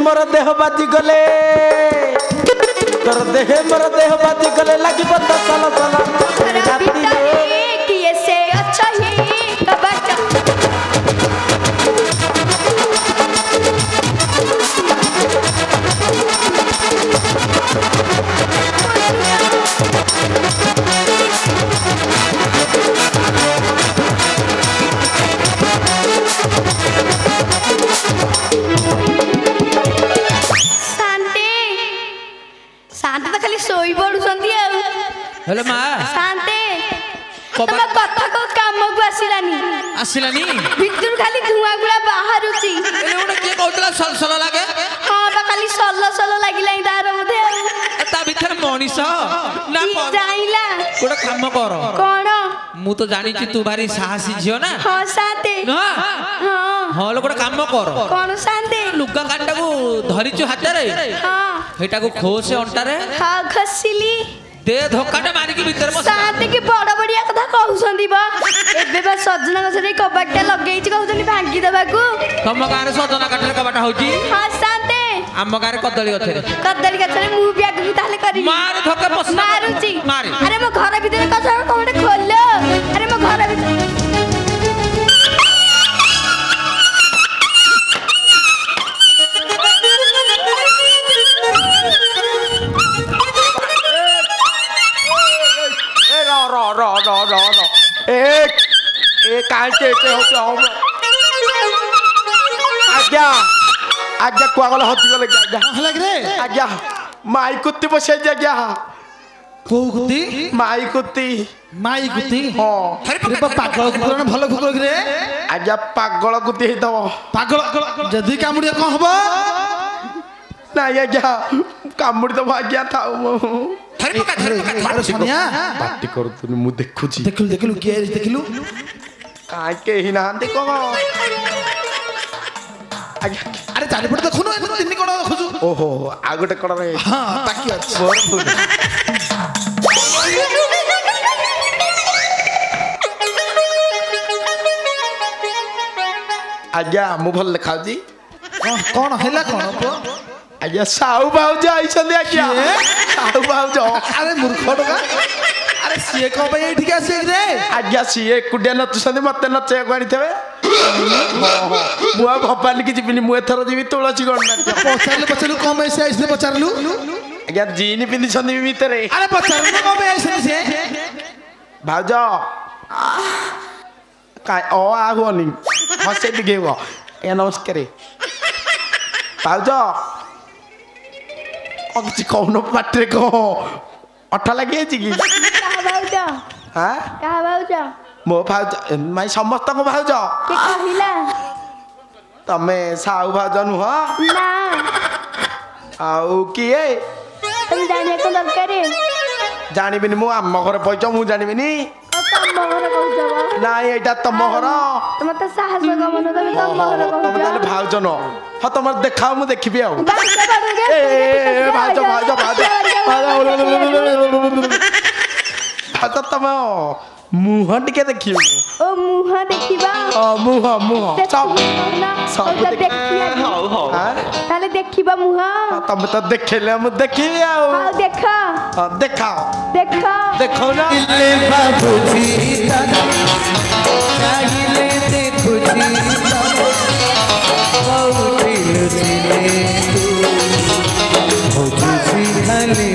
मोर देह बाजी गले तोर देह मोर देह बाजी गले लगी बंद साला साला किए से अच्छा ही कबट हेलो माँ शांति तम कथा को काम को आसिलानी आसिलानी भितर खाली धुआं गुला बाहरुची एले ओने के कहतला सलसल लागे हां बा खाली सल लागिला दार मधे ता भीतर मनीष ना जाइला कोड काम कर कोन मु तो जानि छी तू भारी साहसी झियो ना हां शांति हां हां लो कोड काम कर कोन शांति लुगा काटा को धरि छु हाथ रे हां हेटा को खोसे अंटा रे हां घसिली दे धोकाटा मारी के भीतर बस शांति की बड़ बड़िया कथा कहउसंदी बा एबे बा सजना गसरे कबाटा लगेई छी कहउसंदी भांगी दबा को तम गारे सजना काटले कबाटा होची हां शांति आम गारे कदली गथरे मु भी आगे ताले करी मार धोके पस मारुची मारी अरे मो घर भीतर कसा कोडे खोलो अरे मो घर भीतर आज्ञा आज्ञा कुआ गला हति गले आज्ञा हला रे आज्ञा माई कुत्ती बसे आज्ञा को कुत्ती माई कुत्ती हां अरे पागल कुकुर भलो कुकुर रे आज्ञा पागल कुत्ती हेतबो पागल जदी कामुडिया कोन हबो ना आज्ञा कामुडी तो आज्ञा थाउ थरी पका सोनिया बाती करू तू मु देखुची देखलु के देखलु काहे के ही ना देखो आज्ञा अरे चारिपट देखुनु तिन्नी कोन खोजु ओहो आगोटे कोन रे हां ताकी अछि बोर आज्ञा मु भल लिखाउ जी कोन हैला कोन आज्ञा साउ भाउज आइछन आज्ञा साउ भाउज अरे मूर्ख टका अरे सीए को भाई एठी के आसे रे आज्ञा सीए कुडिया नचुसंदी मते नचे को आनी थबे मुआ भपाली की जीविनी मु एथर जीवी तुलसी गणना पचारलु कम ऐसे आइसे पचारलु आज्ञा जीनी पिंदी संदी भीतरे अरे पचारलु कम ऐसे से भाउज काय ओ आ होनी हसे दिगेव ए नमस्कार भाउज किसी कौन पाटे को अठा लगे कि कहा भाउज हां कहा भाउज मो भाउज माई समस्त को भाउज के कहिला तमे साउ भाउज नु हो ना आउ किए तुम जाने को दरकार जानि बिनी मु आम घर पइच मु जानि बिनी तम घर कहजबा ना एटा तम घर तुम त साहस गमन तम तम घर कहजबा तमे ताले भाउज न ह तमर देखाओ मु देखिबी आउ ए भाउज भाउज भाउज भाउज तम मुह टिके देखियो ओ मुह देखिबा मुह मुह सब देखिया हां हां ताले देखिबा मुह तब तो देखेले हम देखिबी आउ हां देखा हां देखाओ देखा देखो ना ले बाबूजी दादा चाहिले देखुजी बहु दिल दिले तू हो तुझी खाली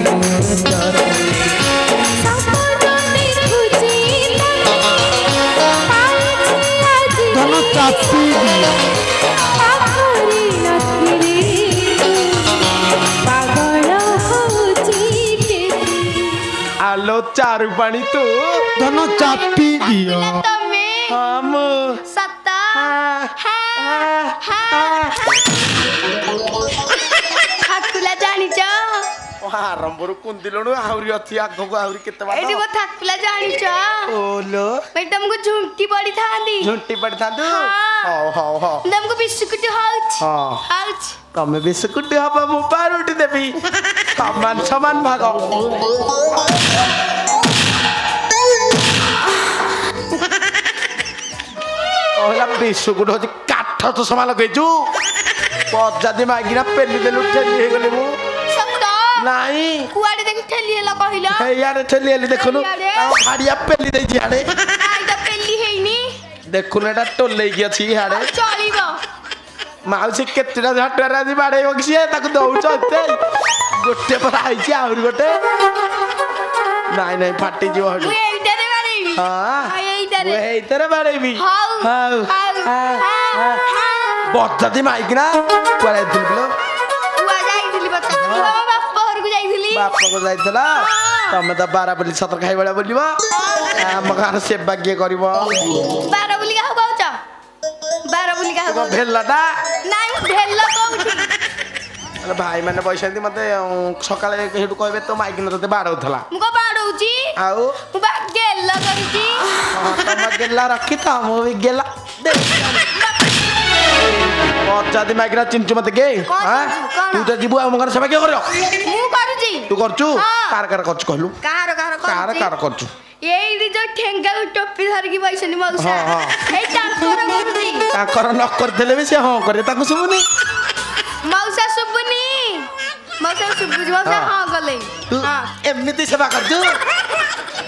ଆଲୋ ଚାରୁ ପାଣି ତୁ ଧନ ଚାପି ଦିଅ ତମେ ହଁ ମୁଁ ସତ ଠାକୁଲା ଜାଣିଛ ଆରମ୍ଭରୁ କୁନ୍ଦିଲୁଣୁ ଆହୁରି ଅଛି ଆଗକୁ ଆହୁରି କେତେ ବାଟ ଏଇଠି ମୋ ଠାକୁଲା ଜାଣିଛ ଓଲୋ ଭାଇ ତମକୁ ଝୁଣ୍ଟି ପଡିଥାନ୍ତି ଝୁଣ୍ଟି ପଡିଥାନ୍ତୁ ହଁ। ହଉ ହଉ ହଉ ତମକୁ ବିସ୍କୁଟ ହଉଛି ହଁ। ହଉଛି ତମେ ବିସ୍କୁଟ ହବ ମୁଁ ପାରୁଟି ଦେବି ସମାନ ସମାନ ଭାଗ କହିଲା ବିସ୍କୁଟ ହଉଛି କାଠ ତ ସମାନ ଲଗେଇଛୁ ପଜାଦି ମାଗିନା ପେଲି ଦେଲୁ ଠେଲି ହେଇଗଲି ମୁଁ ସତ ନାଇଁ କୁଆଡେ ଦେଖି ଠେଲି ହେଲା କହିଲ ଇଆଡେ ଠେଲି ହେଲି ଦେଖୁନୁ ତାଙ୍କ ଭାଡିଆ ପେଲି ଦେଇଛି ଇଆଡେ ଆଇଟା ପେଲି ହେଇନି ଦେଖୁନୁ ଏଟା ଟୋଲେଇକି ଅଛି ଇଆଡେ ଚଳିବ ମାଉସୀ କେତେଟା ଝଟୁଆରେ ଆଜି ବାଡେଇବ କି ସିଏ ତାକୁ ଦଉଛ ଏତେ ଗୋଟେ ପରେ ଆଇଛି ଆହୁରି ଗୋଟେ ନାଇଁ ନାଇଁ ଫାଟିଯିବ ମୁଁ ଏଇଟାରେ ବାଡେଇବି ହଁ ଏଇଟାରେ ମୁଁ ଏଇଥିରେ ବାଡେଇବି ହଉ ହଉ ବଜାଦି ମାଇକିନା କୁଆଡେ ଯାଇଥିଲି କିଲୋ କୁଆ ଯାଇଥିଲି ବତା ମୋ ବାପା ଘରକୁ ଯାଇଥିଲି ବାପକୁ ଯାଇଥିଲ ତମେ ତ ବାର ବୋଲି ସତର ଖାଇ ଭଳିଆ ବୋଲିବ ଆମ ଗାଁର ସେବା କିଏ କରିବ ବାର ବୋଲି କାହାକୁ କହୁଛ ବାର ବୋଲି କାହାକୁ କହୁଛ ଭେଲଟା ନାଇଁ ମୁଁ ଢେଲ କହୁଛି ଭାଇ ମାନେ ବସିଛନ୍ତି ମତେ ସକାଳେ ସେଇଠୁ କହିବେ ତ ମାଇକିନା ତତେ ବାଡଉଥିଲା ମୁଁ କଣ ବାଡଉଛି ଆଉ ମୁଁ ବା ଗେଲ କରିଛି ତମ ଗେଲା ରଖିଥ ମୁଁ ବି ଗେଲା ପଚାଦି ମାଇକିନା ଚିଞ୍ଚୁ ମତେ କେ କଣ? ତୁ ତ ଯିବୁ ଆମ ଘରେ ସେବା କିଏ କରିବ ମୁଁ କରୁଛି ତୁ କରୁଛୁ ହଁ। କାର କାର କରୁଛୁ କହିଲୁ କାହାର କାହାର କାର କରୁଛି କାର କରୁଛୁ ଏଇଠି ଯୋଉ ଠେଙ୍ଗା ଟୋପି ଧରିକି ବଇଛନ୍ତି ମଉସା ହଁ, ହଁ। ଏଇ ତାଙ୍କର କରୁଛି ତାଙ୍କର ନ କରିଦେଲେ ବି ସେ ହଁ କରିବେ ତାଙ୍କୁ ଶୁଭୁନି ମଉସା ଶୁଭୁନି ମଉସା ଶୁଭୁଛି ମଉସା ହଁ। ହଁ କଲେ ତୁ ହଁ ଏମିତି ସେବା କରୁଛୁ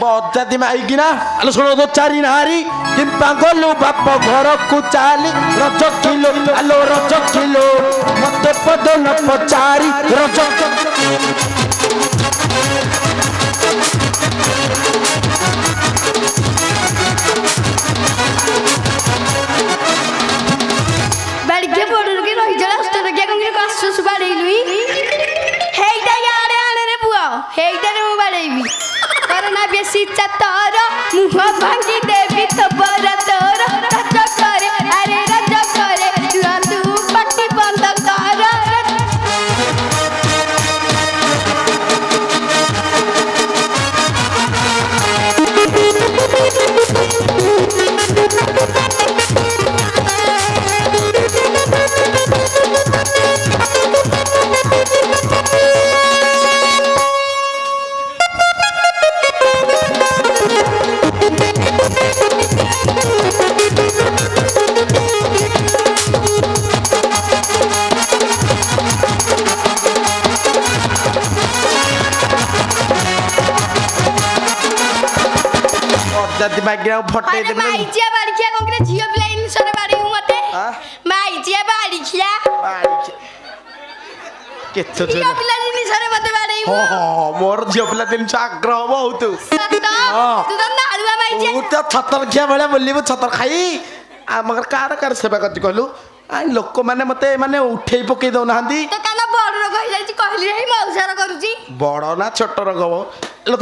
ବଜାତି ମାଇକିନା ଆଲୋ ଶୁଣ ତ ଚାରି ନାରୀ କିମ୍ପା ଗଲୁ ବାପ ଘରକୁ ଚାଲି ରଜ କିଲୋ ଆଲୋ ରଜ କିଲୋ ମତେ ପଦ ନ ପଚାରି ରଜ ବାଡ଼ିକେ ପଡୁକି ରହିଛ ରାସ୍ତାରେ କିଏ କଣ କାଶୁସ ବାଡେଇଲୁଇ ହେଇଟା ୟାଡେ ଆଣରେ ପୁଅ ହେଇଟାରେ ମୁଁ ବାଡେଇବି କରନା ବେଶୀ ଚାତର ମୁହଁ ଭାଙ୍ଗି ଦେବି ତୋର ତୋର ରଜ করে ଆରେ ରଜ করে ତୁ ପାଟି ବନ୍ଦ କର ବଜାତି ମାଇକିନା ଫଟେଇ ଆରେ ଦେଲେ ମାଇଚିଆ ବାଡ଼ିଖିଆ କଣ କିରେ ଝିଅ ପିଲା ଇନସରେ ବାଡେଇବୁ ମତେ ଆଁ? ମାଇଚିଆ ବାଡ଼ିଖିଆ କେତେ ଝିଅ ପିଲା ଜିନିଷରେ ମତେ ବାଡେଇବୁ ହଁ ହଁ ମୋର ଝିଅ ପିଲା ଜିନିଷ ଆଗ୍ରହ ବହୁତ ସତ ହଁ। ତୁ ତ ନାଳୁଆ ମାଇଚିଆ ତୁ ତ ଛତର ଖିଆ ଭଳିଆ ବୋଲିବୁ ଛତର ଖାଇ ଆମ କାର କାର ସେବା କରୁଛି କହିଲୁ ଆଇ ଲୋକମାନେ ମତେ ମାନେ ଉଠେଇ ପକେଇ ଦଉନାହାନ୍ତି ତ କାନ ବଡ ରୋଗ ହେଇଯାଇଛି କହିଲି ହେଇ ମଉସାର କରୁଛି ବଡ ନା ଛୋଟ ରୋଗ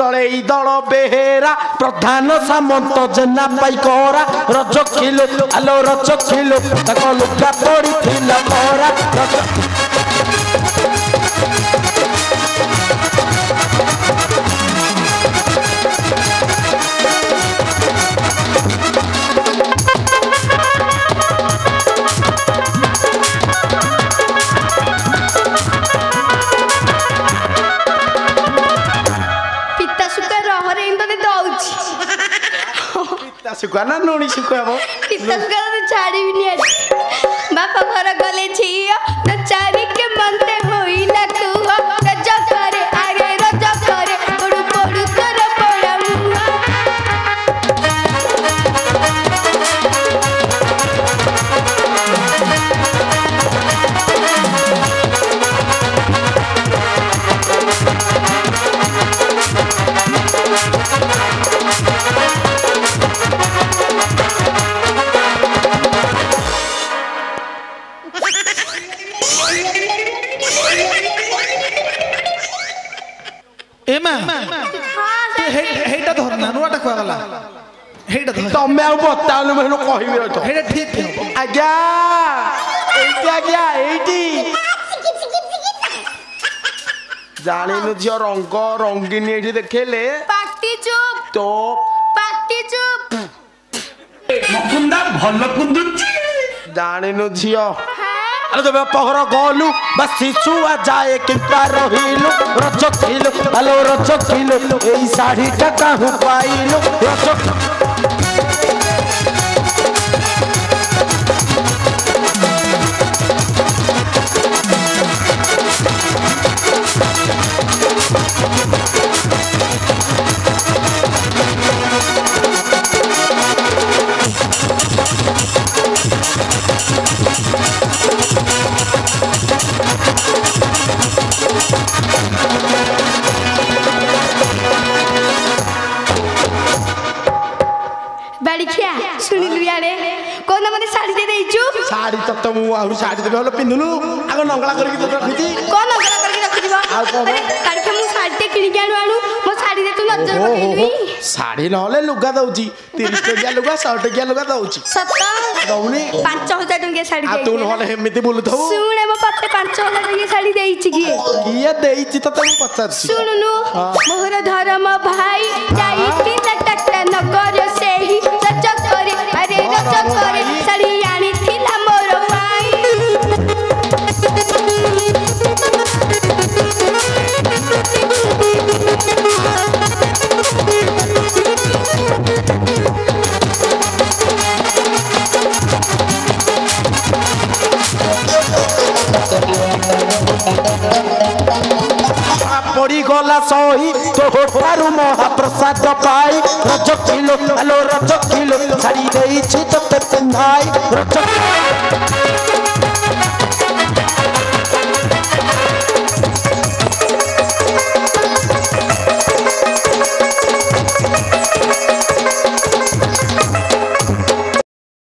ଦଳ ଏଇ ଦଳ ବେହେରା ପ୍ରଧାନ ସାମନ୍ତ ଜେନା ପାଇକରା ରଜ ଖିଲୋ ଆଲୋ ରଜ ଖିଲୋ ତାଙ୍କ ଲୁକା ପଡିଥିଲା ପରା ରଜ ପିତା ସୁକା ରହରେ ଏମିତି ଦଉଛି ପିତା ଶୁଖୁଆ ନା ନୁଣି ଶୁଖୁଆ ହବ ପିତା ସୁକା ତ ଛାଡ଼ିବିନି ଆଜି ବାପା ଘର ଗଲେ ଝିଅ ତ ଚାରିକେ ମନ୍ତେ ହୋଇଲା କୁହ ରଜ করে ଆରେ ରଜ করে ପଡୁ ପଡୁ ତୋର ପଡା ମୁହଁ ଏ ମା ହଁ ହେଇଟା ଧର ନା ନୂଆଟା କୁଆଗଲା ହେଇଟା ଧର ତମେ ଆଉ ବତାଉନି ମୁଁ କହିବି ରହ ହେଇଟା ଠିକ ହବ ଆଜ୍ଞା ଏଇଠି ଆଜ୍ଞା ଏଇଠି ଜାଣିନୁ ଝିଅ ରଙ୍ଗ ରଙ୍ଗିନୀ ଏଇଠି ଦେଖେଇଲେ ପାଟି ଚୁପ ତ ପାଟି ଚୁପ ମୁକୁନ୍ଦା ଭଲ କୁନ୍ଦୁଛି ଜାଣିନୁ ଝିଅ হ্যাঁ আরে তবে পহর গলু বা শিশু যায় কিংবা রহিলু রজ খিলু হ্যালো রজ খিলু এই শাড়িটা কাহু পাইলু রজ বাড়িখিয়া শুনিলু ইয়ারে কোন মতে শাড়ি দে দেইছু শাড়ি তো মু আহু শাড়ি দেবে হলো পিন্ধুলু আগ নঙ্গলা করিকি তো রখিছি কোন নজর করিকি রাখিদিবা ଆଉ କଣ? আরে বাড়িখিয়া মু শাড়িতে কিনিকি আনু মো শাড়ি দে তু নজর পকেইলুই শাড়ি নহলে লুগা দଉଛି 30 ଟଙ୍କିଆ ଲୁଗା 100 ଟଙ୍କିଆ ଲୁଗା ଦଉଛି সত ଦଉନି 5000 টঙ্কিয়া শাড়ি ଆଉ ତୁ নহলে ହେମିତି ବୁଲୁଥବୁ শুনে মো পতে 5000 টঙ্কিয়া শাড়ি দেইছি কি କିଏ ଦେଇଛି ତତେ ମୁଁ ପଚାରୁଛି শুনুনু মোহর ধর্ম ভাই যাইতি লটকটা নগর সেহি রজ করে আরে রজ করে শাড়ি আনিছিলা মোর ভাই ପଡ଼ିଗଲା ସହି ତୋ ଠାରୁ ମହାପ୍ରସାଦ ପାଇ ରଜ କିଲୋ ଆଲୋ ରଜ କିଲୋ ଛାଡ଼ି ଦେଇଛି ତତେ ପିନ୍ଧାଇ ରଜ